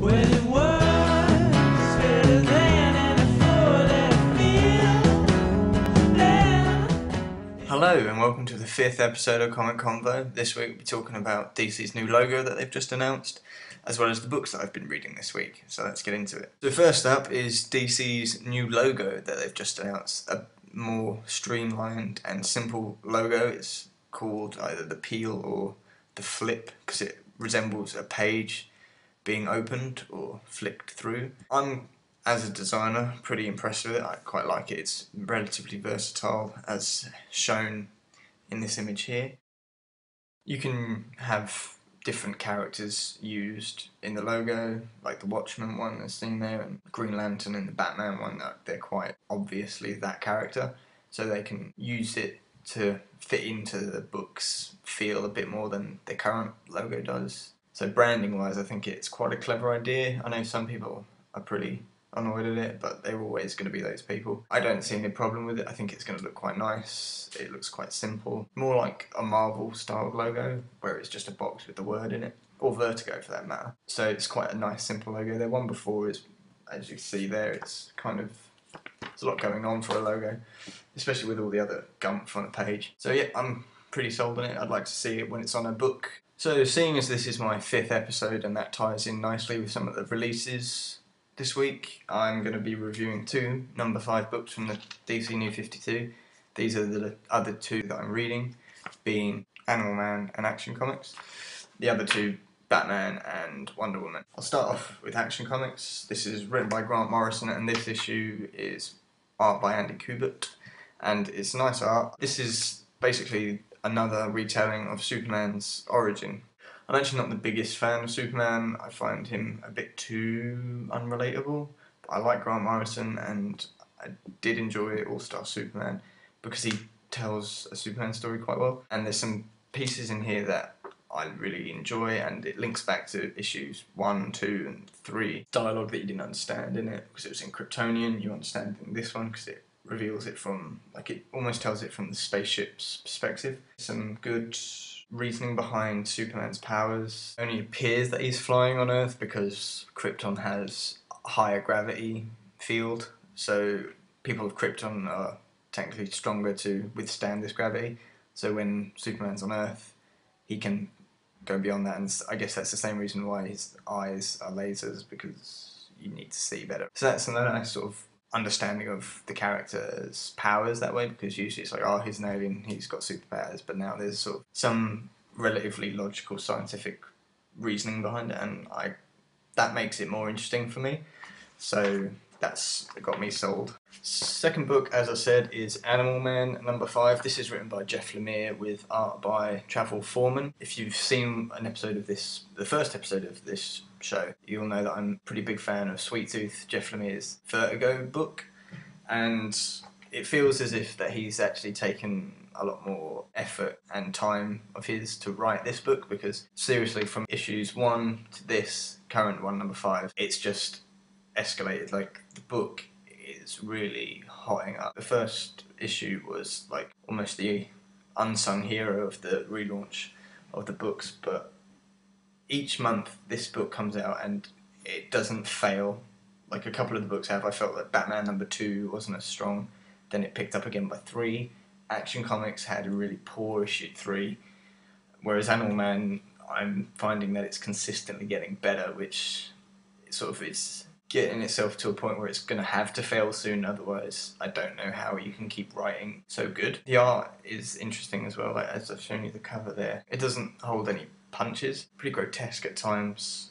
Hello and welcome to the 5th episode of Comic Convo. This week we'll be talking about DC's new logo that they've just announced, as well as the books that I've been reading this week, so let's get into it. So first up is DC's new logo that they've just announced, a more streamlined and simple logo. It's called either the peel or the flip, because it resembles a page being opened or flicked through. I'm, as a designer, pretty impressed with it. I quite like it. It's relatively versatile, as shown in this image here. You can have different characters used in the logo, like the Watchmen one that's seen there, and Green Lantern and the Batman one. They're quite obviously that character, so they can use it to fit into the book's feel a bit more than the current logo does. So branding wise, I think it's quite a clever idea. I know some people are pretty annoyed at it, but they're always going to be those people. I don't see any problem with it. I think it's going to look quite nice. It looks quite simple. More like a Marvel style logo, where it's just a box with the word in it, or Vertigo for that matter. So it's quite a nice simple logo. Their one before is, as you see there, it's kind of, there's a lot going on for a logo, especially with all the other gumph on a page. So yeah, I'm pretty sold on it. I'd like to see it when it's on a book. So seeing as this is my 5th episode and that ties in nicely with some of the releases this week, I'm going to be reviewing 2 number 5 books from the DC New 52. These are the other 2 that I'm reading, being Animal Man and Action Comics. The other 2, Batman and Wonder Woman. I'll start off with Action Comics. This is written by Grant Morrison, and this issue is art by Andy Kubert, and it's nice art. This is basically another retelling of Superman's origin. I'm actually not the biggest fan of Superman. I find him a bit too unrelatable. But I like Grant Morrison, and I did enjoy All-Star Superman because he tells a Superman story quite well. And there's some pieces in here that I really enjoy, and it links back to issues 1, 2 and 3. Dialogue that you didn't understand in it because it was in Kryptonian. You understand in this one because it reveals it from, like, it almost tells it from the spaceship's perspective. Some good reasoning behind Superman's powers. It only appears that he's flying on Earth because Krypton has a higher gravity field, so people of Krypton are technically stronger to withstand this gravity. So when Superman's on Earth, he can go beyond that, and I guess that's the same reason why his eyes are lasers, because you need to see better. So that's another nice sort of understanding of the character's powers that way, because usually it's like, oh, he's an alien, he's got superpowers, but now there's sort of some relatively logical scientific reasoning behind it, and that makes it more interesting for me. So that's got me sold. Second book, as I said, is Animal Man number 5. This is written by Jeff Lemire with art by Travel Foreman. If you've seen an episode of this, the first episode of this show, you'll know that I'm a pretty big fan of Sweet Tooth, Jeff Lemire's Vertigo book, and it feels as if that he's actually taken a lot more effort and time of his to write this book, because seriously, from issues 1 to this current one, number 5, it's just escalated. Like, the book is really hotting up. The first issue was like almost the unsung hero of the relaunch of the books, but each month this book comes out and it doesn't fail. Like a couple of the books have. I felt that Batman number 2 wasn't as strong, then it picked up again by 3. Action Comics had a really poor issue 3, whereas Animal Man, I'm finding that it's consistently getting better, which sort of is getting itself to a point where it's going to have to fail soon, otherwise I don't know how you can keep writing so good. The art is interesting as well, like as I've shown you the cover there. It doesn't hold any punches, pretty grotesque at times.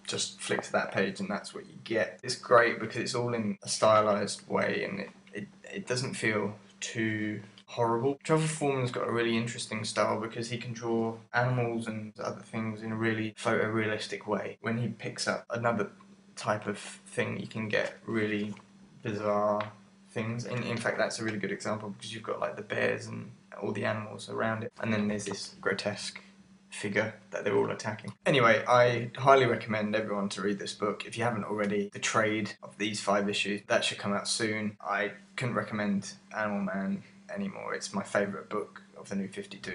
Just flick to that page and that's what you get. It's great because it's all in a stylized way, and it doesn't feel too horrible. Travel Foreman's got a really interesting style because he can draw animals and other things in a really photorealistic way. When he picks up another type of thing, you can get really bizarre things. In fact, that's a really good example because you've got like the bears and all the animals around it, and then there's this grotesque figure that they're all attacking. Anyway, I highly recommend everyone to read this book. If you haven't already, the trade of these 5 issues, that should come out soon. I couldn't recommend Animal Man anymore. It's my favourite book of the New 52.